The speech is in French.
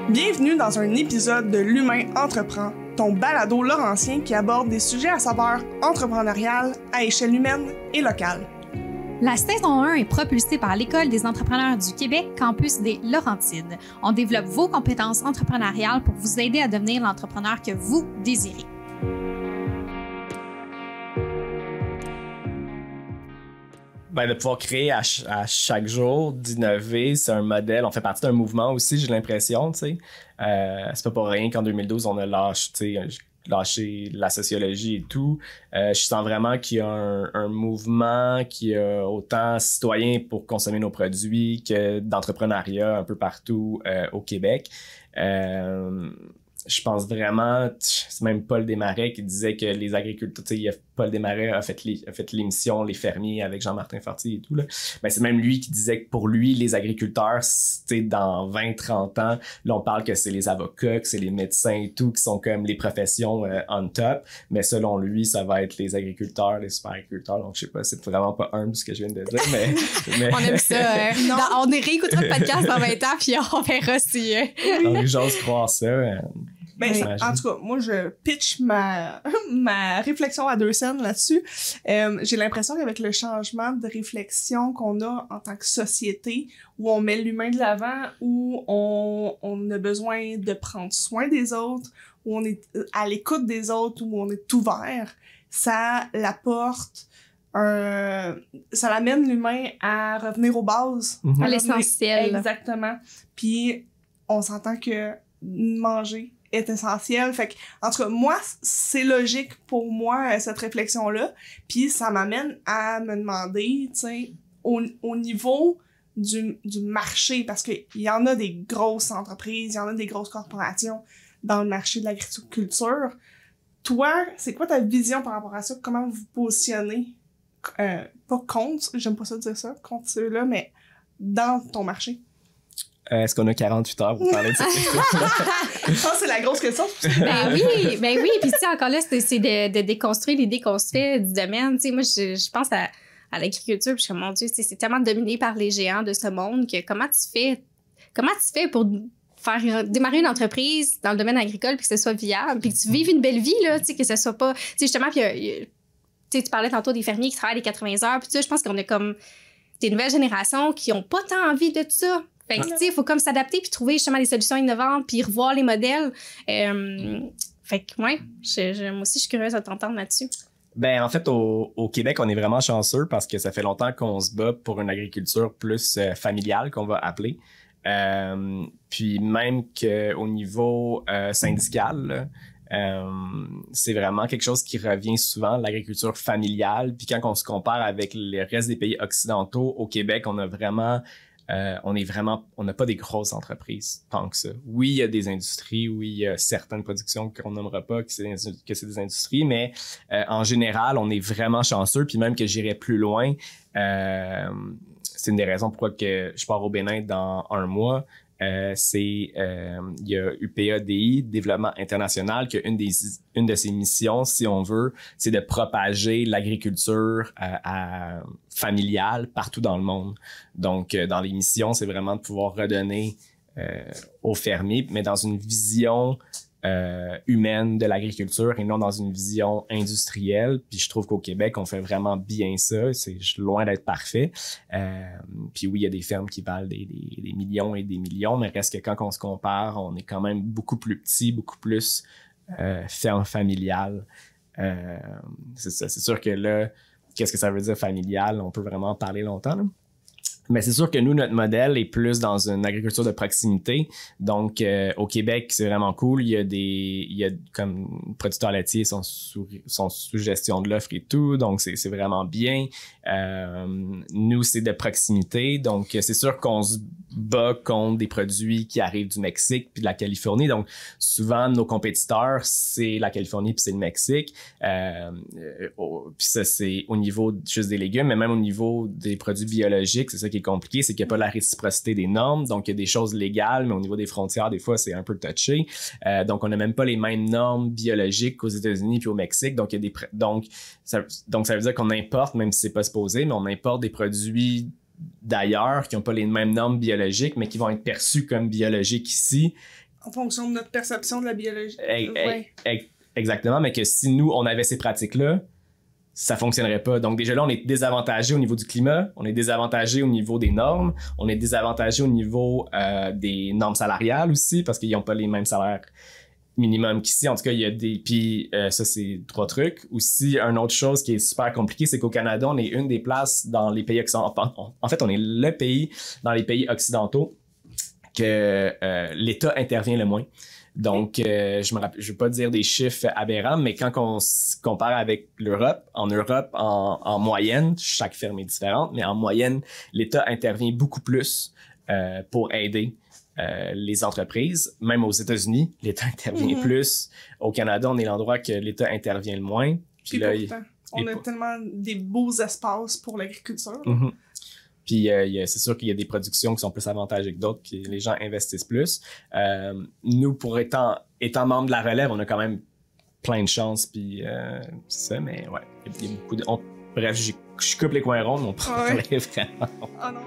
Bienvenue dans un épisode de L'Humain Entreprend, ton balado laurentien qui aborde des sujets à saveur entrepreneuriale à échelle humaine et locale. La saison 1 est propulsée par l'École des entrepreneurs du Québec, campus des Laurentides. On développe vos compétences entrepreneuriales pour vous aider à devenir l'entrepreneur que vous désirez. De pouvoir créer à chaque jour, d'innover, c'est un modèle. On fait partie d'un mouvement aussi, j'ai l'impression, tu sais. C'est pas pour rien qu'en 2012, on a lâché la sociologie et tout. Je sens vraiment qu'il y a un mouvement qui a autant citoyen pour consommer nos produits que d'entrepreneuriat un peu partout au Québec. Je pense vraiment, c'est même Paul Desmarais qui disait que les agriculteurs, tu sais, Paul Desmarais a fait l'émission Les Fermiers avec Jean-Martin Fortier et tout, là. Ben, c'est même lui qui disait que pour lui, les agriculteurs, tu sais, dans 20-30 ans, là, on parle que c'est les avocats, que c'est les médecins et tout, qui sont comme les professions on top. Mais selon lui, ça va être les agriculteurs, les super agriculteurs. Donc, je sais pas, c'est vraiment pas humble ce que je viens de dire, mais... On aime ça. On réécoutera le podcast dans 20 ans, puis on verra si... Donc, j'ose croire ça. En tout cas, moi, je pitch ma réflexion à deux scènes là-dessus. J'ai l'impression qu'avec le changement de réflexion qu'on a en tant que société, où on met l'humain de l'avant, où on a besoin de prendre soin des autres, où on est à l'écoute des autres, où on est ouvert, ça l'amène l'humain à revenir aux bases. À l'essentiel. Exactement. Puis, on s'entend que manger est essentiel. Fait que, en tout cas, moi, c'est logique pour moi, cette réflexion-là. Puis ça m'amène à me demander, tu sais, au niveau du marché, parce qu'il y en a des grosses entreprises, il y en a des grosses corporations dans le marché de l'agriculture. Toi, c'est quoi ta vision par rapport à ça? Comment vous positionnez, pas contre, j'aime pas ça dire ça, contre ceux-là, mais dans ton marché? Est-ce qu'on a 48 heures pour parler de cette question-là? Ça, c'est la grosse question. Ben oui. Puis tu sais, encore là, c'est de déconstruire l'idée qu'on se fait du domaine. Tu sais, moi, je pense à l'agriculture, puis je suis comme, mon Dieu, c'est tellement dominé par les géants de ce monde que comment tu fais pour faire démarrer une entreprise dans le domaine agricole puis que ce soit viable, puis que tu vives une belle vie, là, tu sais, que ce soit pas... Tu sais, justement, puis tu parlais tantôt des fermiers qui travaillent les 80 heures, puis tu sais, je pense qu'on a comme des nouvelles générations qui ont pas tant envie de tout ça. Fait que, tu sais, il faut comme s'adapter puis trouver justement des solutions innovantes puis revoir les modèles. Fait que, ouais, moi aussi, je suis curieuse de t'entendre là-dessus. Ben, en fait, au Québec, on est vraiment chanceux parce que ça fait longtemps qu'on se bat pour une agriculture plus familiale, qu'on va appeler. Puis même qu'au niveau syndical, c'est vraiment quelque chose qui revient souvent, l'agriculture familiale. Puis quand on se compare avec le reste des pays occidentaux, au Québec, on n'a pas des grosses entreprises tant que ça. Oui, il y a des industries, oui, il y a certaines productions qu'on nommera pas que c'est des industries, mais en général, on est vraiment chanceux. Puis même que j'irais plus loin, c'est une des raisons pourquoi que je pars au Bénin dans 1 mois. Il y a UPADI, Développement international, que une de ses missions, si on veut, c'est de propager l'agriculture familiale partout dans le monde. Donc, dans les missions, c'est vraiment de pouvoir redonner aux fermiers, mais dans une vision humaine de l'agriculture et non dans une vision industrielle. Puis je trouve qu'au Québec, on fait vraiment bien ça. C'est loin d'être parfait. Puis oui, il y a des fermes qui valent des millions et des millions, mais reste que quand on se compare, on est quand même beaucoup plus petit, beaucoup plus ferme familiale. C'est ça. C'est sûr que là, qu'est-ce que ça veut dire familial? On peut vraiment en parler longtemps, là. Mais c'est sûr que nous, notre modèle est plus dans une agriculture de proximité. Donc, au Québec, c'est vraiment cool. Il y a comme producteurs laitiers sont sous gestion de l'offre et tout. Donc, c'est vraiment bien. Nous, c'est de proximité. Donc, c'est sûr qu'on se bat contre des produits qui arrivent du Mexique puis de la Californie. Donc, souvent, nos compétiteurs, c'est la Californie puis c'est le Mexique. Puis ça, c'est au niveau juste des légumes, mais même au niveau des produits biologiques, c'est ça qui est compliqué, c'est qu'il n'y a pas la réciprocité des normes. Donc, il y a des choses légales, mais au niveau des frontières, des fois, c'est un peu touché. Donc, on n'a même pas les mêmes normes biologiques qu'aux États-Unis puis au Mexique. Donc, ça veut dire qu'on importe, même si c'est pas supposé, mais on importe des produits d'ailleurs qui n'ont pas les mêmes normes biologiques, mais qui vont être perçus comme biologiques ici, En fonction de notre perception de la biologie. Exactement, mais que si nous, on avait ces pratiques-là, ça fonctionnerait pas. Donc déjà là, on est désavantagé au niveau du climat, on est désavantagé au niveau des normes, on est désavantagé au niveau des normes salariales aussi, parce qu'ils n'ont pas les mêmes salaires minimum qu'ici. En tout cas, il y a des... Puis ça, c'est 3 trucs. Aussi, une autre chose qui est super compliquée, c'est qu'au Canada, on est une des places dans les pays occidentaux. En fait, on est le pays dans les pays occidentaux que l'État intervient le moins. Donc, je veux pas dire des chiffres aberrants, mais quand on se compare avec l'Europe, en moyenne, chaque ferme est différente, mais en moyenne, l'État intervient beaucoup plus pour aider les entreprises. Même aux États-Unis, l'État intervient plus. Au Canada, on est l'endroit que l'État intervient le moins. Puis là, pourtant, on a tellement des beaux espaces pour l'agriculture. Puis c'est sûr qu'il y a des productions qui sont plus avantageuses que d'autres, que les gens investissent plus. Nous, pour étant membre de la relève, on a quand même plein de chance, puis c'est ça, mais ouais, il y a beaucoup de... bref, je coupe les coins ronds, mais on parlait vraiment. Oh non.